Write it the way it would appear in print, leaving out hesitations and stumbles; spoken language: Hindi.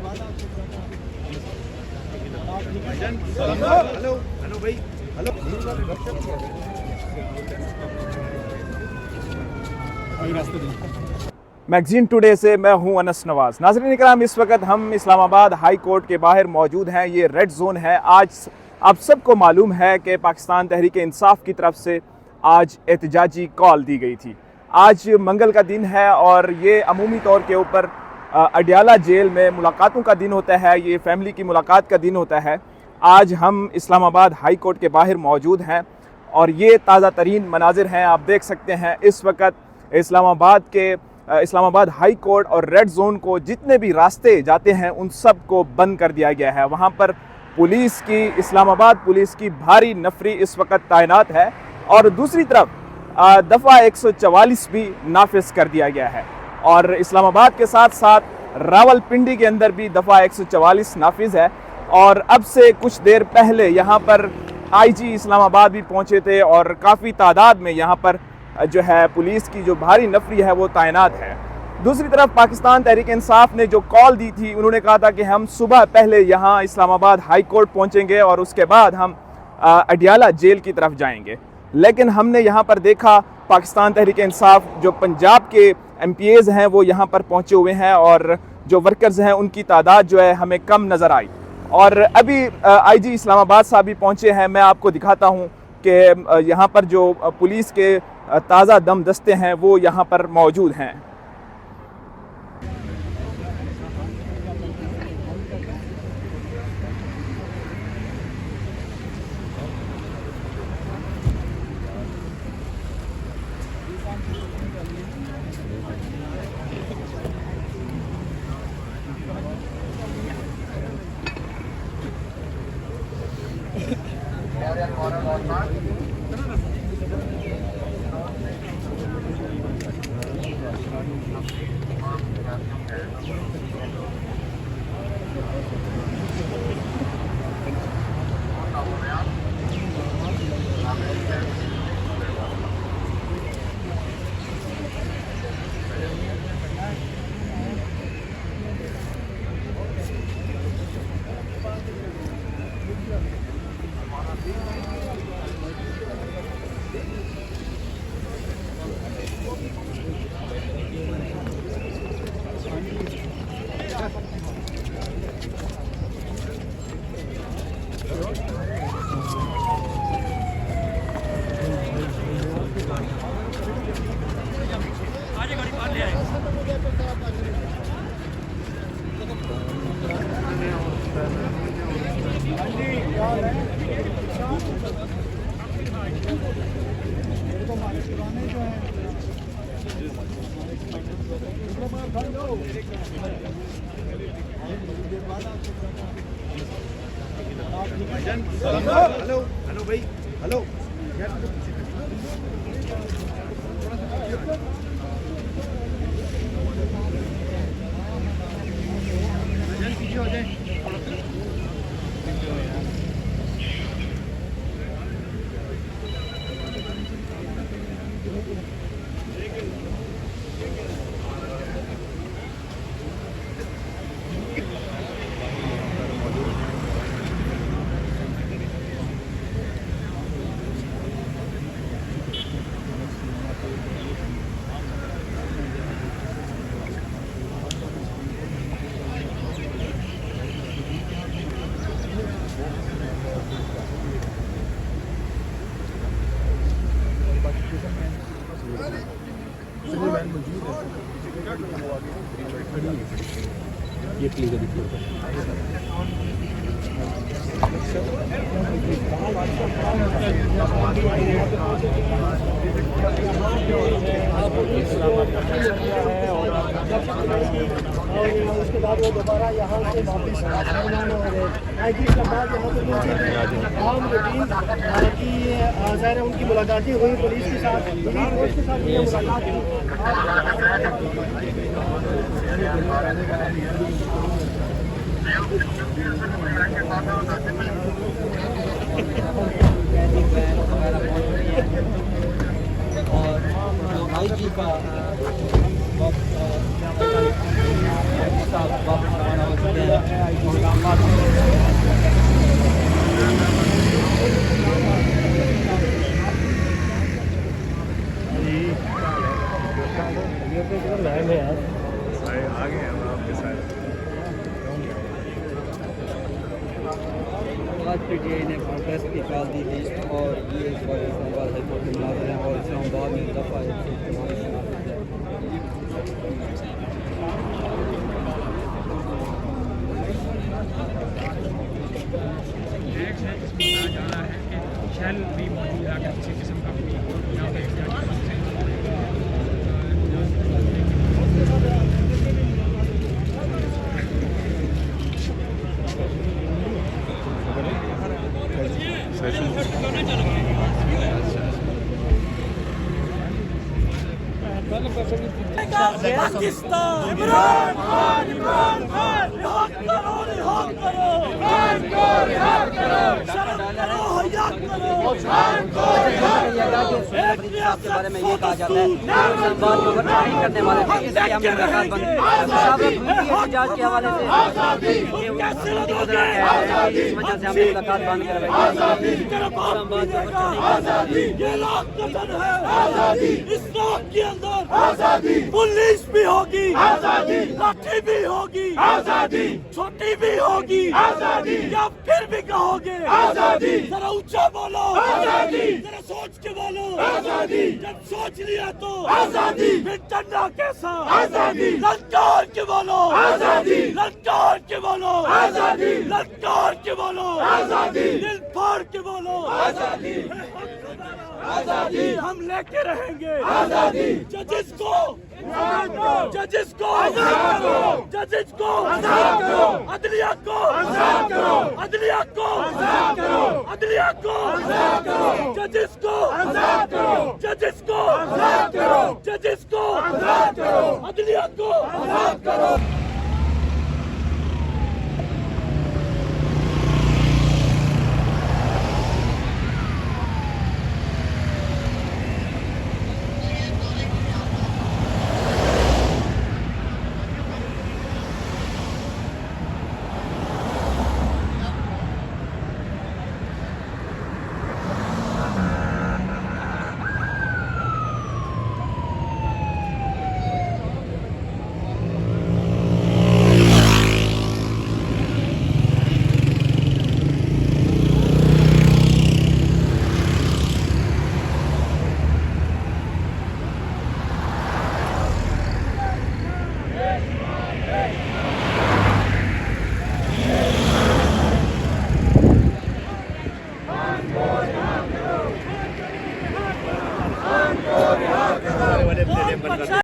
हेलो हेलो भाई हेलो। मैगजीन टुडे से मैं हूं अनस नवाज। नाज़रीन इकराम, इस वक्त हम इस्लामाबाद हाई कोर्ट के बाहर मौजूद हैं। ये रेड जोन है। आज आप सबको मालूम है कि पाकिस्तान तहरीक इंसाफ की तरफ से आज एहतजाजी कॉल दी गई थी। आज मंगल का दिन है और ये अमूमी तौर के ऊपर अडियाला जेल में मुलाकातों का दिन होता है। ये फैमिली की मुलाकात का दिन होता है। आज हम इस्लामाबाद हाई कोर्ट के बाहर मौजूद हैं और ये ताज़ा तरीन मनाजिर हैं। आप देख सकते हैं इस वक्त इस्लामाबाद हाई कोर्ट और रेड जोन को जितने भी रास्ते जाते हैं उन सब को बंद कर दिया गया है। वहाँ पर इस्लामाबाद पुलिस की भारी नफरी इस वक्त तैनात है और दूसरी तरफ दफ़ा 144 भी नाफिज कर दिया गया है। और इस्लामाबाद के साथ साथ रावलपिंडी के अंदर भी दफ़ा 144 नाफिज है। और अब से कुछ देर पहले यहाँ पर आईजी इस्लामाबाद भी पहुँचे थे और काफ़ी तादाद में यहाँ पर जो है पुलिस की जो भारी नफरी है वो तैनात है। दूसरी तरफ पाकिस्तान तहरीक इंसाफ ने जो कॉल दी थी, उन्होंने कहा था कि हम सुबह पहले यहाँ इस्लामाबाद हाई कोर्ट पहुँचेंगे और उसके बाद हम अडियाला जेल की तरफ जाएंगे। लेकिन हमने यहाँ पर देखा पाकिस्तान तहरीक इंसाफ जो पंजाब के MPAs हैं वो यहाँ पर पहुँचे हुए हैं और जो वर्कर्स हैं उनकी तादाद जो है हमें कम नज़र आई। और अभी IG इस्लामाबाद साहब भी पहुँचे हैं। मैं आपको दिखाता हूँ कि यहाँ पर जो पुलिस के ताज़ा दम दस्ते हैं वो यहाँ पर मौजूद हैं। हेलो हेलो भाई हेलो। पीछे हो जाए। ये क्लिक है। उसके बाद वो दोबारा यहाँ से वापस ज़ाहिर उनकी मुलाकातें हुई पुलिस के साथ मुलाकात और IG का वापस रवाना हो चुके हैं। आज पीटीआई ने प्रोटेस्ट की कॉल दी थी और ये इस वक्त इस्लामाबाद हाईकोर्ट के मुलाजिम हैं और इस्लामाबाद में दफ़ा 144 नाफिज है। टैक्स है जिसमें कहा जा रहा है कि शेल भी मौजूद है अगर किसी किस्म का भी यहाँ पे के बारे में ये कहा जाता है इस्लामाबाद को नहीं करने वाले थे इसलिए हमने मुलाकात बंद एहतजाज के हवाले से इस वजह से हमने मुलाकात बंद करवाई। पुलिस भी होगी, लाठी भी होगी, छोटी भी होगी, या फिर भी कहोगे जरा ऊंचा बोलो, जरा सोच के बोलो, जब सोच लिया तो फिर डरना कैसा, ललकार के बोलो, ललकार के बोलो, ललकार के बोलो, दिल फाड़ के बोलो, हम लेके रहेंगे जजेस को, जजेस को, जजेस को, अदलिया को, अदलिया को, अदलिया को, जजेस को, जजेस को, जजेस को, अदलिया को।